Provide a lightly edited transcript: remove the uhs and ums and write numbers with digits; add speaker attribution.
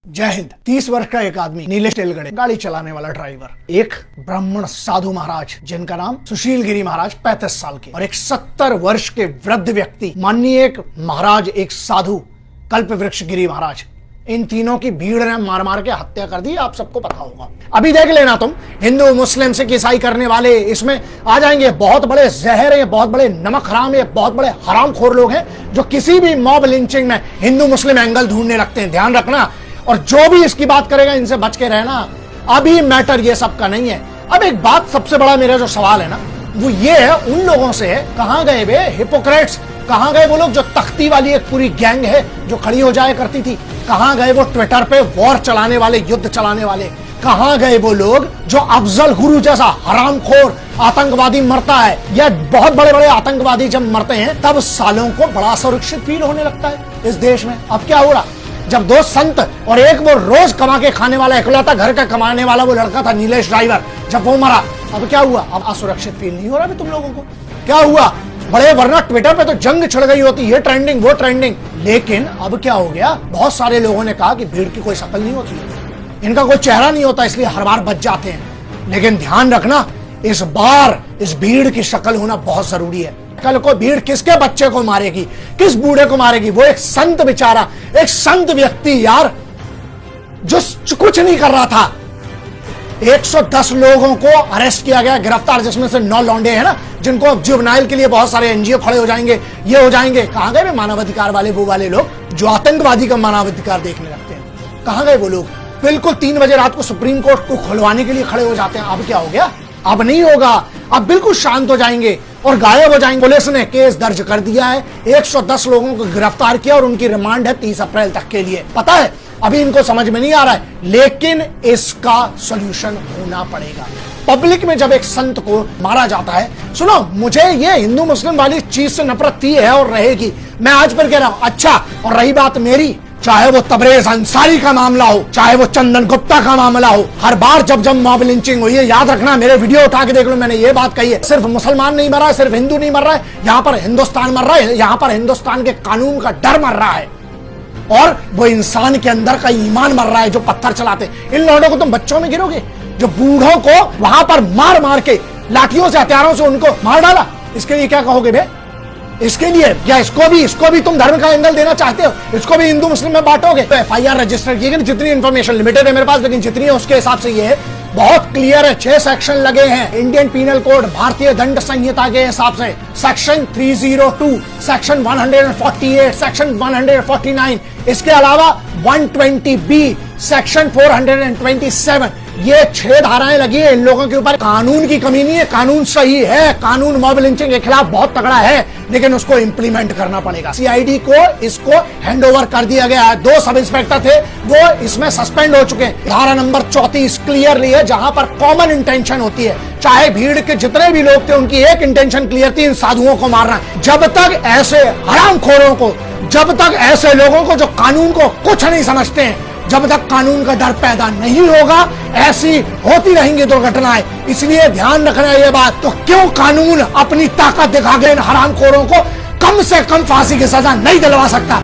Speaker 1: जय हिंद। 30 वर्ष का एक आदमी नीलेश तेलगड़े, गाड़ी चलाने वाला ड्राइवर, एक ब्राह्मण साधु महाराज जिनका नाम सुशील गिरी महाराज 35 साल के, और एक 70 वर्ष के वृद्ध व्यक्ति माननीय एक महाराज, एक साधु कल्प वृक्ष गिरी महाराज, इन तीनों की भीड़ ने मार मार के हत्या कर दी। आप सबको पता होगा। अभी देख लेना तुम, हिंदू मुस्लिम सिख ईसाई करने वाले इसमें आ जाएंगे। बहुत बड़े जहर है, बहुत बड़े नमक हराम है, बहुत बड़े हरामखोर लोग हैं जो किसी भी मॉब लिंचिंग में हिंदू मुस्लिम एंगल ढूंढने लगते हैं। ध्यान रखना, और जो भी इसकी बात करेगा इनसे बच के रहना। अभी मैटर ये सब का नहीं है। अब एक बात, सबसे बड़ा मेरा जो सवाल है ना, वो ये है उन लोगों से, कहां गए वे हिपोक्रेट्स? कहां गए वो लोग जो तख्ती वाली एक पूरी गैंग है जो खड़ी हो जाया करती थी? कहां गए वो ट्विटर पे वॉर चलाने वाले, युद्ध चलाने वाले? कहां गए वो लोग जो अफजल गुरु जैसा हरामखोर आतंकवादी मरता है, या बहुत बड़े बड़े आतंकवादी जब मरते हैं तब सालों को बड़ा सुरक्षित फील होने लगता है इस देश में? अब क्या हो रहा? जब दो संत और एक वो रोज कमा के खाने वाला, इकलौता घर का कमाने वाला वो लड़का था नीलेश ड्राइवर, जब वो मरा, अब क्या हुआ? अब असुरक्षित फील नहीं हो रहा तुम लोगों को? क्या हुआ? बड़े वरना ट्विटर पे तो जंग छिड़ गई होती, ये ट्रेंडिंग वो ट्रेंडिंग। लेकिन अब क्या हो गया? बहुत सारे लोगों ने कहा कि भीड़ की कोई शक्ल नहीं होती है, इनका कोई चेहरा नहीं होता, इसलिए हर बार बच जाते हैं। लेकिन ध्यान रखना, इस बार इस भीड़ की शक्ल होना बहुत जरूरी है। कल को भीड़ किसके बच्चे को मारेगी, किस बूढ़े को मारेगी? वो एक संत बेचारा, एक संत व्यक्ति यार, जो कुछ नहीं कर रहा था। 110 लोगों को अरेस्ट किया गया, गिरफ्तार, जिसमें से 9 लौंडे हैं ना, जिनको अब जुवेनाइल के लिए बहुत सारे एनजीओ खड़े हो जाएंगे, ये हो जाएंगे। कहां गए मानवाधिकार वाले, वो वाले लोग जो आतंकवादी का मानवाधिकार देखने लगते हैं? कहां गए वो लोग? बिल्कुल 3 बजे रात को सुप्रीम कोर्ट को खुलवाने के लिए खड़े हो जाते हैं। अब क्या हो गया? अब नहीं होगा, अब बिल्कुल शांत हो जाएंगे और गायब हो जाएंगे। पुलिस ने केस दर्ज कर दिया है, 110 लोगों को गिरफ्तार किया और उनकी रिमांड है 30 अप्रैल तक के लिए। पता है, अभी इनको समझ में नहीं आ रहा है, लेकिन इसका सॉल्यूशन होना पड़ेगा। पब्लिक में जब एक संत को मारा जाता है, सुनो, मुझे ये हिंदू मुस्लिम वाली चीज से नफरत थी है और रहेगी। मैं आज पर कह रहा हूं, अच्छा, और रही बात मेरी, चाहे वो तबरेज अंसारी का मामला हो, चाहे वो चंदन गुप्ता का मामला हो, हर बार जब जब मॉब लिंचिंग हुई है, याद रखना, मेरे वीडियो उठा के देख लो, मैंने ये बात कही है, सिर्फ मुसलमान नहीं मर रहा है, सिर्फ हिंदू नहीं मर रहा है, यहाँ पर हिंदुस्तान मर रहा है, यहाँ पर हिंदुस्तान के कानून का डर मर रहा है, और वो इंसान के अंदर का ईमान मर रहा है जो पत्थर चलाते। इन लौंडों को तुम बच्चों में गिरोगे जो बूढ़ों को वहां पर मार मार के लाठियों से, हथियारों से उनको मार डाला? इसके लिए क्या कहोगे बे? इसके लिए क्या इसको भी तुम धर्म का एंगल देना चाहते हो? इसको भी हिंदू मुस्लिम में बांटोगे? तो FIR रजिस्टर की गई, जितनी इंफॉर्मेशन लिमिटेड है मेरे पास, लेकिन जितनी है उसके हिसाब से ये है, बहुत क्लियर है। 6 सेक्शन लगे हैं इंडियन पीनल कोड, भारतीय दंड संहिता के हिसाब से। सेक्शन 302, सेक्शन 148, सेक्शन 149, इसके अलावा 120B, सेक्शन 427, ये 6 धाराएं लगी है इन लोगों के ऊपर। कानून की कमी नहीं है, कानून सही है, कानून मॉब लिंचिंग के खिलाफ बहुत तगड़ा है, लेकिन उसको इंप्लीमेंट करना पड़ेगा। CID को इसको हैंडओवर कर दिया गया है। 2 सब इंस्पेक्टर थे, वो इसमें सस्पेंड हो चुके हैं। धारा नंबर 34 क्लियरली है, जहां पर कॉमन इंटेंशन होती है, चाहे भीड़ के जितने भी लोग थे उनकी एक इंटेंशन क्लियर थी, इन साधुओं को मारना। जब तक ऐसे हरामखोरों को, जब तक ऐसे लोगों को जो कानून को कुछ नहीं समझते हैं, जब तक कानून का डर पैदा नहीं होगा, ऐसी होती रहेंगी दुर्घटनाएं। इसलिए ध्यान रखना ये बात। तो क्यों कानून अपनी ताकत दिखा के इन हरामखोरों को कम से कम फांसी की सजा नहीं दिलवा सकता?